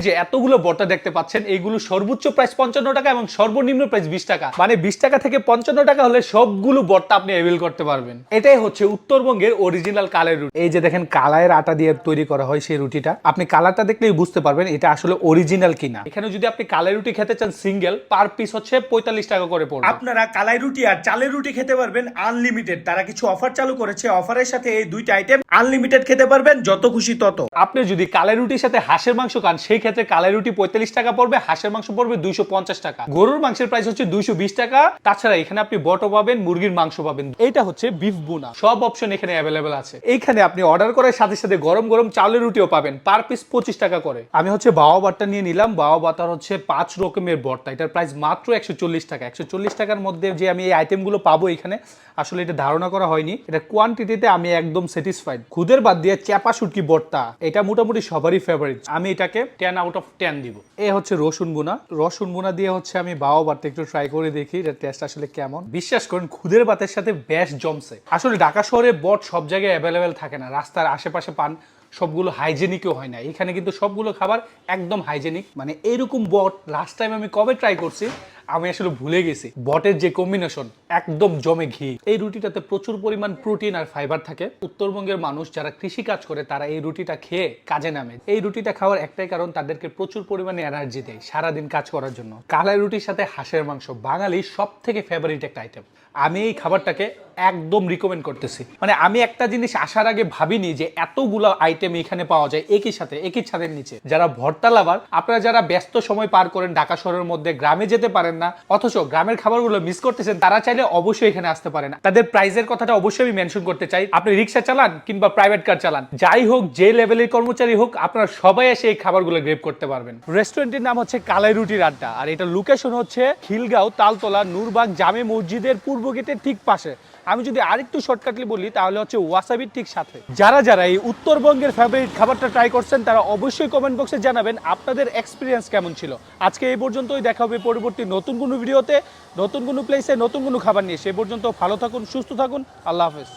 যে এতগুলো ভর্তা দেখতে পাচ্ছেন, এইগুলো সর্বোচ্চ প্রাইস 55 টাকা এবং সর্বনিম্ন প্রাইস 20 টাকা। মানে 20 টাকা থেকে 55 টাকা হলে সবগুলো ভর্তা আপনি অ্যাভেল করতে পারবেন। এটাই হচ্ছে উত্তরবঙ্গের অরিজিনাল কালাই রুটি। এই যে দেখেন কালাইয়ের আটা দিয়ে তৈরি করা হয় সেই রুটিটা, আপনি কালারটা দেখলেই বুঝতে পারবেন এটা আসলে অরিজিনাল কিনা। এখানে যদি আপনি কালাই রুটি খেতে চান সিঙ্গেল, পার পিস হচ্ছে 45 টাকা করে পড়বে। আপনারা কালাই রুটি আর চালের রুটি খেতে পারবেন আনলিমিটেড। তারা কিছু অফার চালু করেছে, অফারের সাথে এই দুইটা আইটেম আনলিমিটেড খেতে পারবেন, যত খুশি তত। আপনি যদি কালাই রুটির সাথে হাঁসের মাংস খান, সেই ক্ষেত্রে কালাই রুটি 45 টাকা পড়বে, হাঁসের মাংস পড়বে 250 টাকা, গরুর মাংসের প্রাইস হচ্ছে 220 টাকা। তাছাড়া এখানে আপনি বটো পাবেন, মুরগির মাংস পাবেন। এইটা হচ্ছে বিফ বুনা, সব অপশন এখানে অ্যাভেলেবেল আছে। এইখানে আপনি অর্ডার করার সাথে সাথে গরম গরম চালের রুটিও পাবেন, পার পিস 25 টাকা করে। আমি হচ্ছে বাওয়া বাটটা নিয়ে নিলাম। বাওয়া বাটার হচ্ছে 5 রকমের ভর্তা, এটার প্রাইস মাত্র 140 টাকা। 140 টাকার মধ্যে যে আমি এই আইটেমগুলো পাবো এখানে, আসলে এটা ধারণা করা হয়নি। এটা কোয়ান্টিটিতে আমি একদম স্যাটিসফাইড। খুদের বাদ দিয়ে চ্যাপা শুটকি ভর্তা, এটা মোটামুটি সবারই ফেভারিট। আমি এটাকে 10 আউট অফ 10 দিব। এ হচ্ছে রসুন বুনা। রসুন বুনা দিয়ে হচ্ছে আমি বাওয়া বাটটা একটু ট্রাই করে দেখি এটা টেস্ট আসলে কেমন। বিশ্বাস করেন খুদের ভাতের সাথে বেশ জমছে। আসলে ঢাকা শহরে বট সব জায়গায় অ্যাভেলেবেল থাকে না, রাস্তার আশেপাশে পান, সবগুলো হাইজেনিকও হয় না। এখানে কিন্তু সবগুলো খাবার একদম হাইজেনিক। মানে এইরকম বট লাস্ট টাইম আমি কবে ট্রাই করছি আমি আসলে ভুলে গেছি। বটের যে কম্বিনেশন একদম জমে ঘি। এই রুটিটাতে প্রচুর পরিমাণ প্রোটিন আর ফাইবার থাকে। উত্তরবঙ্গের মানুষ যারা কৃষি কাজ করে তারা এই রুটিটা খেয়ে কাজে নামে। এই রুটিটা খাওয়ার একটাই কারণ, তাদেরকে প্রচুর পরিমাণে এনার্জি দেয় সারাদিন কাজ করার জন্য। কালাই রুটির সাথে হাঁসের মাংস বাঙালির সব থেকে ফেভারিট একটা আইটেম। আমি এই খাবারটাকে একদম রিকমেন্ড করতেছি। মানে আমি একটা জিনিস আসার আগে ভাবিনি যে এতগুলো আইটেম এখানে পাওয়া যায় একই সাথে, একই ছাদের নিচে। যারা ভর্তা লাভার, আপনারা যারা ব্যস্ত সময় পার করেন ঢাকা শহরের মধ্যে, গ্রামে যেতে পারেন না, অথচ গ্রামের খাবারগুলো মিস করতেছেন, তারা চাইলে অবশ্যই এখানে আসতে পারেন। তাদের প্রাইসের কথাটা অবশ্যই আমি মেনশন করতে চাই। আপনি রিক্সা চালান কিংবা প্রাইভেট কার চালান, যাই হোক, যে লেভেলের কর্মচারী হোক, আপনারা সবাই এসে এই খাবারগুলো গ্রেভ করতে পারবেন। রেস্টুরেন্টের নাম হচ্ছে কালাই রুটির আড্ডা, আর এটা লোকেশন হচ্ছে খিলগাঁও তালতলা নূরবাগ জামে মসজিদের পূর্ব গেটের ঠিক পাশে। আমি যদি আরেকটু শর্টকাটলি বলি তাহলে হচ্ছে ওয়াসাবির ঠিক সাথে। যারা যারা এই উত্তরবঙ্গের ফেভারিট খাবারটা ট্রাই করছেন তারা অবশ্যই কমেন্ট বক্সে জানাবেন আপনাদের এক্সপিরিয়েন্স কেমন ছিল। আজকে এই পর্যন্তই, দেখা হবে পরবর্তী নতুন কোনো ভিডিওতে, নতুন কোনো প্লেসে, নতুন কোনো খাবার নিয়ে। সে পর্যন্ত ভালো থাকুন, সুস্থ থাকুন, আল্লাহ হাফেজ।